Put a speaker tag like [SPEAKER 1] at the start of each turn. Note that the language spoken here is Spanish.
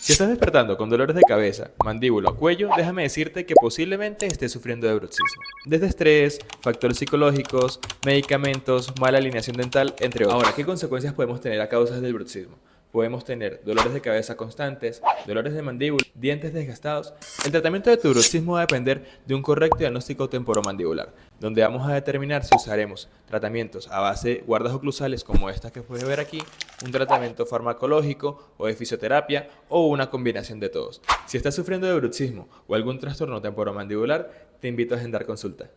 [SPEAKER 1] Si estás despertando con dolores de cabeza, mandíbula o cuello, déjame decirte que posiblemente estés sufriendo de bruxismo. Desde estrés, factores psicológicos, medicamentos, mala alineación dental, entre otros. Ahora, ¿qué consecuencias podemos tener a causa del bruxismo? Podemos tener dolores de cabeza constantes, dolores de mandíbula, dientes desgastados. El tratamiento de tu bruxismo va a depender de un correcto diagnóstico temporomandibular, donde vamos a determinar si usaremos tratamientos a base de guardas oclusales como estas que puedes ver aquí, un tratamiento farmacológico o de fisioterapia o una combinación de todos. Si estás sufriendo de bruxismo o algún trastorno temporomandibular, te invito a agendar consulta.